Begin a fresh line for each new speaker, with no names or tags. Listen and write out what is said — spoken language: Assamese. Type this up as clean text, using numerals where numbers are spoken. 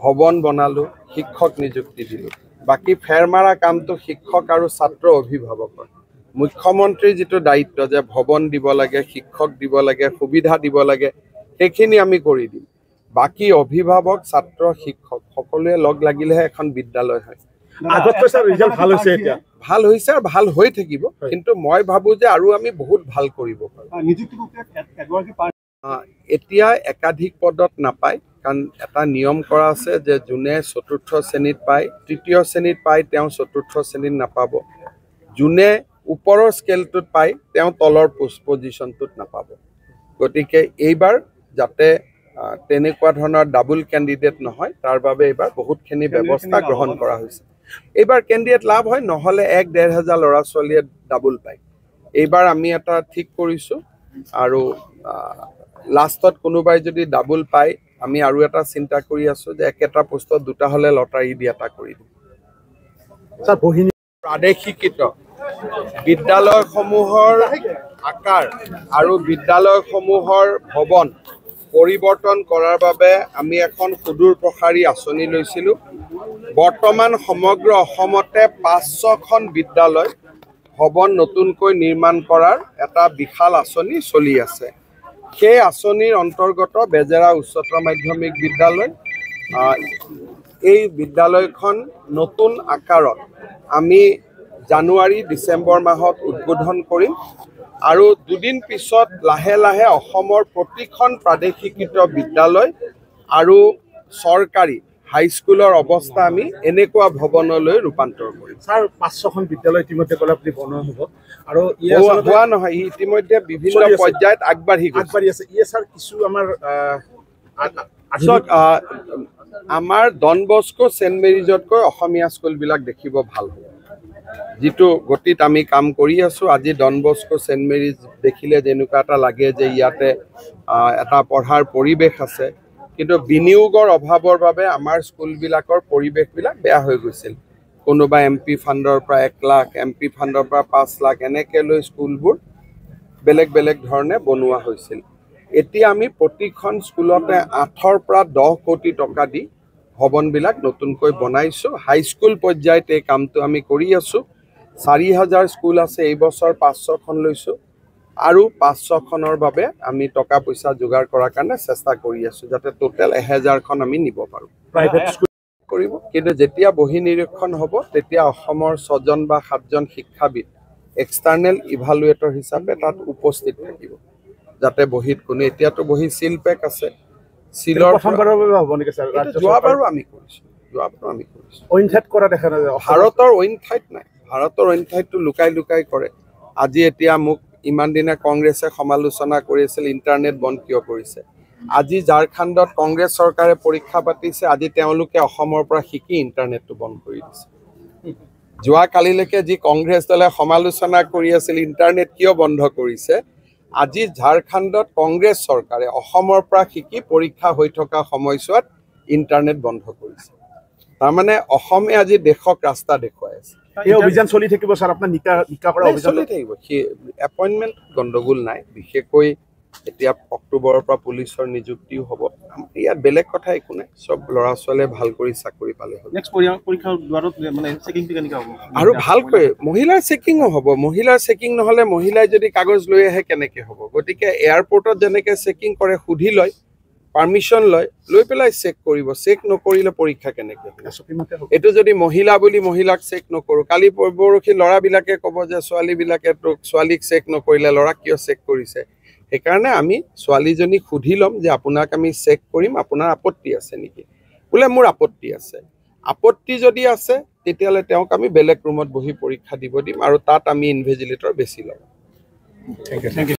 ভৱন বনালো, শিক্ষক নিযুক্তি দিলো। বাকি ফেৰমাৰা কামটো শিক্ষক আৰু ছাত্ৰ অভিভাৱকৰ। মুখ্যমন্ত্ৰীৰ যিটো দায়িত্ব যে ভৱন দিব লাগে, শিক্ষক দিব লাগে, সুবিধা দিব লাগে, সেইখিনি আমি কৰি দিম। বাকি অভিভাৱক, ছাত্ৰ, শিক্ষক সকলোৱে লগ লাগিলেহে এখন বিদ্যালয় হয়। ভাল হৈছে আৰু ভাল হৈ থাকিব, কিন্তু মই ভাবো যে আৰু আমি বহুত ভাল কৰিব পাৰোঁ। এতিয়া একাধিক পদত নাপায়, কাৰণ এটা নিয়ম কৰা আছে যে যোনে চতুৰ্থ শ্ৰেণীত পায়, তৃতীয় শ্ৰেণীত পায়, তেওঁ চতুৰ্থ শ্ৰেণীত নাপাব। যোনে ওপৰৰ স্কেলটোত পায়, তেওঁ তলৰ পজিশ্যনটোত নাপাব। গতিকে এইবাৰ যাতে তেনেকুৱা ধৰণৰ ডাবল কেণ্ডিডেট নহয়, তাৰ বাবে এইবাৰ বহুতখিনি ব্যৱস্থা গ্ৰহণ কৰা হৈছে। এইবাৰ কেণ্ডিডেট লাভ হয়, নহ'লে 1-1.5 হাজাৰ ল'ৰা ছোৱালীয়ে ডাবল পায়। এইবাৰ আমি এটা ঠিক কৰিছোঁ, আৰু লাষ্টত কোনোবাই যদি ডাবল পায়, আমি আৰু এটা চিন্তা কৰি আছোঁ যে একেটা পোষ্টত দুটা হ'লে লটাৰী দি এটা কৰি দিম। প্ৰাদেশিকৃত বিদ্যালয়সমূহৰ আকাৰ আৰু বিদ্যালয়সমূহৰ ভৱন পৰিৱৰ্তন কৰাৰ বাবে আমি এখন সুদূৰ প্ৰসাৰী আঁচনি লৈছিলোঁ। বৰ্তমান সমগ্ৰ অসমতে 500খন বিদ্যালয় ভৱন নতুনকৈ নিৰ্মাণ কৰাৰ এটা বিশাল আঁচনি চলি আছে। সেই আঁচনিৰ অন্তৰ্গত বেজেৰা উচ্চতৰ মাধ্যমিক বিদ্যালয়, এই বিদ্যালয়খন নতুন আকাৰত আমি জানুৱাৰী-ডিচেম্বৰ মাহত উদ্বোধন কৰিম, আৰু দুদিন পিছত লাহে লাহে অসমৰ প্ৰতিখন প্ৰাদেশিকৃত বিদ্যালয় আৰু চৰকাৰী হাইস্কুলৰ অৱস্থা আমি এনেকুৱা ভৱনলৈ ৰূপান্তৰ কৰিম।
ছাৰ, 500খন বিদ্যালয় ইতিমধ্যে ক'লে আপুনি বনোৱা হ'ব, আৰু
হোৱা নহয়, ইতিমধ্যে বিভিন্ন পৰ্যায়ত আগবাঢ়ি
আছে। ছাৰ, কিছু
আমাৰ ডন বস্কো, ছেইণ্ট মেৰিজতকৈ অসমীয়া স্কুলবিলাক দেখিব ভাল হ'ব। যিটো গতিত আমি কাম কৰি আছোঁ, আজি ডন বস্কো, ছেইণ্ট মেৰিজ দেখিলে যেনেকুৱা এটা লাগে যে ইয়াতে এটা পঢ়াৰ পৰিৱেশ আছে, কিন্তু বিনিয়োগৰ অভাৱৰ বাবে আমাৰ স্কুলবিলাকৰ পৰিৱেশবিলাক বেয়া হৈ গৈছিল। কোনোবা MP ফাণ্ডৰ পৰা 1 লাখ, MP ফাণ্ডৰ পৰা 5 লাখ এনেকৈ লৈ স্কুলবোৰ বেলেগ বেলেগ ধৰণে বনোৱা হৈছিল। এতিয়া আমি প্ৰতিখন স্কুলতে 8ৰ পৰা 10 কোটি টকা দি ভৱনবিলাক নতুনকৈ বনাইছোঁ। হাইস্কুল পৰ্যায়ত এই কামটো আমি কৰি আছোঁ। 4000 স্কুল আছে, এই বছৰ 500খন লৈছোঁ, আৰু 500খনৰ বাবে আমি টকা পইচা যোগাৰ কৰাৰ কাৰণে চেষ্টা কৰি আছোঁ, যাতে টোটেল 1000খন আমি নিব পাৰোঁ।
প্ৰাইভেট স্কুল
কৰিব, কিন্তু যেতিয়া বহি নিৰীক্ষণ হ'ব, তেতিয়া অসমৰ 6জন বা 7জন শিক্ষাবিদ এক্সটাৰ্নেল ইভালুৱেটৰ হিচাপে তাত উপস্থিত থাকিব, যাতে বহীত কোনো, এতিয়াতো বহী সিল পেক আছে, সিলৰ
প্ৰথমবাৰৰ বাবে হ'ব নেকি ছাৰ?
যোৱাবাৰো আমি কৰিছোঁ।
অইন ঠাইত কৰা দেখা নাযায়,
ভাৰতৰ অইন ঠাইত নাই। ভাৰতৰ অইন ঠাইতটো লুকাই লুকাই কৰে। আজি এতিয়া মোক ইমান দিনে কংগ্ৰেছে সমালোচনা কৰি আছিল, ইণ্টাৰনেট বন্ধ কিয় কৰিছে। আজি ঝাৰখণ্ডত কংগ্ৰেছ চৰকাৰে পৰীক্ষা পাতিছে, আজি তেওঁলোকে অসমৰ পৰা শিকি ইণ্টাৰনেটটো বন্ধ কৰি দিছে। যোৱাকালিলৈকে যি কংগ্ৰেছ দলে সমালোচনা কৰি আছিল ইণ্টাৰনেট কিয় বন্ধ কৰিছে, আজি ঝাৰখণ্ডত কংগ্ৰেছ চৰকাৰে অসমৰ পৰা শিকি পৰীক্ষা হৈ থকা সময়ছোৱাত ইণ্টাৰনেট বন্ধ কৰিছে। তাৰমানে অসমে আজি দেশক ৰাস্তা দেখুৱাই আছে।
এই অভিযান চলি থাকিব ছাৰ, আপোনাৰ নিকা কৰা অভিযান
চলি থাকিব। এপইণ্টমেণ্ট গণ্ডগোল নাই, বিশেষকৈ এতিয়া অক্টোবৰৰ পৰা পুলিচৰ নিযুক্তিও হ'ব। ইয়াত বেলেগ কথা একো নাই, চব ল'ৰা ছোৱালীয়ে ভাল কৰি চাকৰি পালে হ'ল। আৰু ভালকৈ মহিলাৰ চেকিঙো হ'ব। মহিলাৰ চেকিং নহ'লে মহিলাই যদি কাগজ লৈ আহে কেনেকৈ হ'ব। গতিকে এয়াৰপৰ্টত যেনেকৈ চেকিং কৰে, সুধি লয়, পাৰ্মিশ্যন লয়, লৈ পেলাই চেক কৰিব। চেক নকৰিলে পৰীক্ষা কেনেকৈ হ'ব। এইটো যদি মহিলা বুলি মহিলাক চেক নকৰোঁ, কালি পৰহি ল'ৰাবিলাকে ক'ব যে ছোৱালীবিলাকে ছোৱালীক চেক নকৰিলে, ল'ৰাক কিয় চেক কৰিছে। সেইকাৰণে আমি ছোৱালীজনীক সুধি ল'ম যে আপোনাক আমি চেক কৰিম, আপোনাৰ আপত্তি আছে নেকি। বোলে মোৰ আপত্তি আছে, আপত্তি যদি আছে তেতিয়াহ'লে তেওঁক আমি বেলেগ ৰুমত বহি পৰীক্ষা দিব দিম, আৰু তাত আমি ইনভিজিলেটৰ বেছি ল'ম।
Thank U.